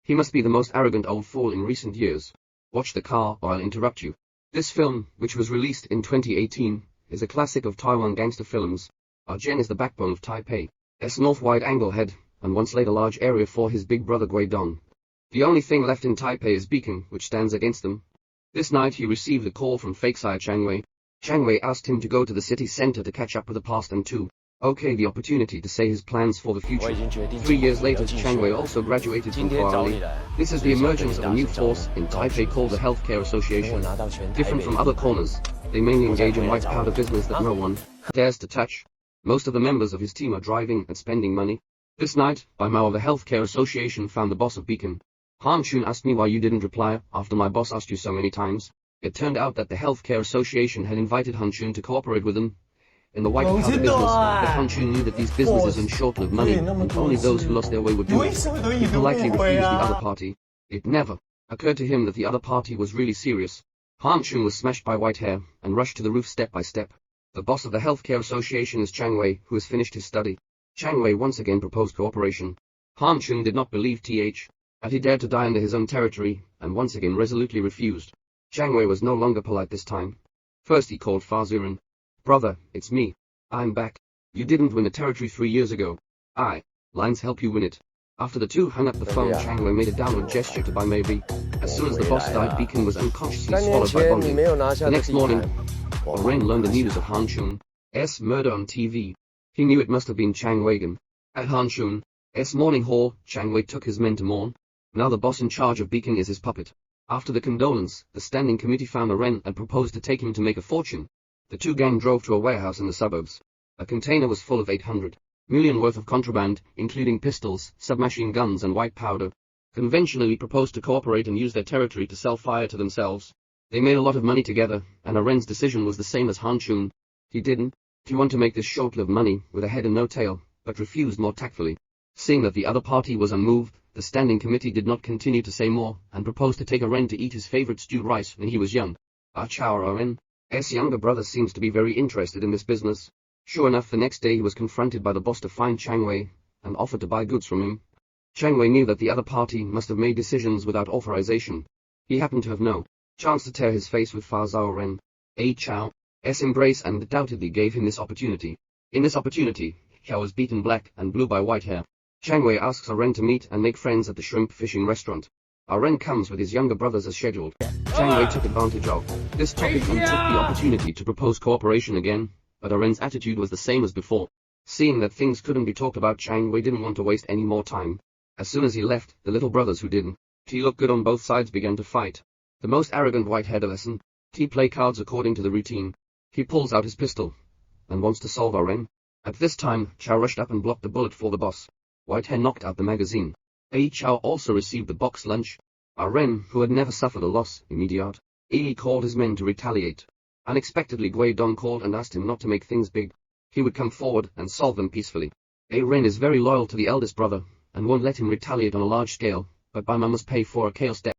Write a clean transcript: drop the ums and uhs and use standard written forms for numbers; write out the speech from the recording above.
He must be the most arrogant old fool in recent years. Watch the car or I'll interrupt you. This film, which was released in 2018, is a classic of Taiwan gangster films. Jian is the backbone of Taipei's north wide-angle head, and once laid a large area for his big brother Guidong. The only thing left in Taipei is Beacon, which stands against them. This night he received a call from fake sire Chang Wei. Chang Wei asked him to go to the city center to catch up with the past and to the opportunity to say his plans for the future. 3 years later, Chang Wei also graduated from Huawei. This is the emergence of a new force in Taipei called the Healthcare Association. Different from other corners, they mainly engage in white powder business that no one dares to touch. Most of the members of his team are driving and spending money. This night, Bai Mao of the Healthcare Association found the boss of Beacon. Han Chun asked me why you didn't reply after my boss asked you so many times. It turned out that the Healthcare Association had invited Han Chun to cooperate with them in the white powder business, but Han Chun knew that these businesses earned short-lived money, and only those who lost their way would do it. He politely refused the other party. It never occurred to him that the other party was really serious. Han Chun was smashed by white hair, and rushed to the roof step by step. The boss of the Healthcare Association is Chang Wei, who has finished his study. Chang Wei once again proposed cooperation. Han Chun did not believe that he dared to die under his own territory, and once again resolutely refused. Chang Wei was no longer polite this time. First he called Fa Zuran. Brother, it's me. I'm back. You didn't win the territory 3 years ago. Lines help you win it. After the two hung up the phone, Chang Wei made a downward gesture to Bai Mei. As soon as the boss died, Beacon was unconsciously swallowed by bonding. The next morning, Ren learned the news of Han Chun's murder on TV. He knew it must have been Chang Wei. At Han Chun's morning hall, Chang Wei took his men to mourn. Now the boss in charge of Beacon is his puppet. After the condolence, the standing committee found a Ren and proposed to take him to make a fortune. The two gang drove to a warehouse in the suburbs. A container was full of 800 million worth of contraband, including pistols, submachine guns and white powder. Conventionally proposed to cooperate and use their territory to sell fire to themselves. They made a lot of money together, and Ren's decision was the same as Han Chun. He didn't want to make this short-lived money with a head and no tail, but refused more tactfully. Seeing that the other party was unmoved, the standing committee did not continue to say more, and proposed to take Ren to eat his favorite stewed rice when he was young. Ren's younger brother seems to be very interested in this business. Sure enough, the next day he was confronted by the boss to find Chang Wei, and offered to buy goods from him. Chang Wei knew that the other party must have made decisions without authorization. He happened to have no chance to tear his face with Fa Zhao Ren. Chao's embrace undoubtedly gave him this opportunity. In this opportunity, Xiao was beaten black and blue by white hair. Chang Wei asks Ren to meet and make friends at the shrimp fishing restaurant. Ren comes with his younger brothers as scheduled. Chang Wei took advantage of this topic and took the opportunity to propose cooperation again, but Ren's attitude was the same as before. Seeing that things couldn't be talked about, Chang Wei didn't want to waste any more time. As soon as he left, the little brothers who didn't look good on both sides began to fight. The most arrogant white-haired lesson play cards according to the routine. He pulls out his pistol and wants to solve Ren. At this time, Chao rushed up and blocked the bullet for the boss. Whitehair knocked out the magazine. Chao also received the box lunch. Ren, who had never suffered a loss immediate, called his men to retaliate. Unexpectedly, Guidong called and asked him not to make things big. He would come forward and solve them peacefully. Ren is very loyal to the eldest brother, and won't let him retaliate on a large scale, but Bai Mao must pay for a chaos debt.